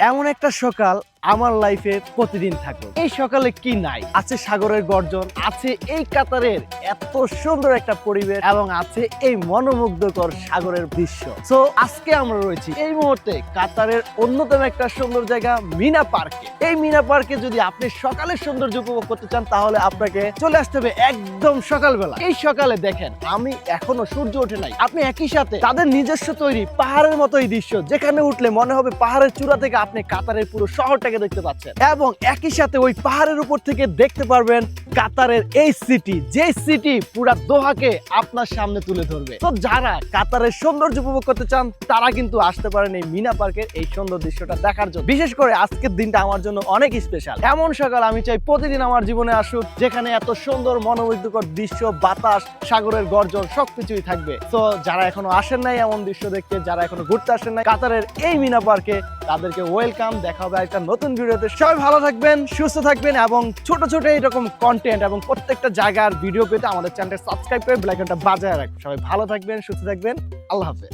এমন একটা সকাল আমার লাইফে প্রতিদিন থাকে। এই সকালে কি নাই? আছে সাগরের গর্জন, আছে এই কাতারের এত সুন্দর একটা পরিবেশ এবং আছে এই মনোমুগ্ধকর সাগরের দৃশ্য। সো আজকে আমরা রয়েছি এই মুহূর্তে কাতারের অন্যতম একটা সুন্দর জায়গা মিনা পার্কে। এই মিনা পার্কে যদি আপনি সকালের সৌন্দর্য উপভোগ করতে চান তাহলে আপনাকে চলে আসতে হবে একদম সকালবেলা। এই সকালে দেখেন আমি এখনো সূর্য ওঠে নাই, আপনি একই সাথে তাদের নিজস্ব তৈরি পাহাড়ের মতো এই দৃশ্য, যেখানে উঠলে মনে হবে পাহাড়ের চূড়া থেকে আপনি কাতারের পুরো শহরটাকে দেখতে পাচ্ছেন এবং একই সাথে ওই পাহাড়ের উপর থেকে দেখতে পারবেন কাতারের এই সিটি, যে সিটি পুরা দোহাকে আপনার সামনে তুলে ধরবে। তো যারা কাতারের সৌন্দর্য উপভোগ করতে চান তারা কিন্তু আসতে পারেন এই মিনা পার্কের এই সুন্দর দৃশ্যটা দেখার জন্য। বিশেষ করে আজকের দিনটা আমার জন্য অনেক স্পেশাল। এমন সকাল আমি চাই প্রতিদিন আমার জীবনে আসুক, যেখানে এত সুন্দর মনোমুগ্ধকর দৃশ্য, বাতাস, সাগরের গর্জন সবকিছুই থাকবে। তো যারা এখনো আসেন নাই এমন দৃশ্য দেখতে, যারা এখনো ঘুরতে আসেন নাই কাতারের এই মিনা পার্কে, তাদেরকে ওয়েলকাম। দেখা হবে একটা নতুন ভিডিওতে। সবাই ভালো থাকবেন, সুস্থ থাকবেন এবং ছোট ছোট এইরকম কন্টেন্ট এবং প্রত্যেকটা জায়গার ভিডিও পেতে আমাদের চ্যানেলটা সাবস্ক্রাইব করে বেল আইকনটা বাজায় রাখবেন। সবাই ভালো থাকবেন, সুস্থ থাকবেন। আল্লাহ হাফেজ।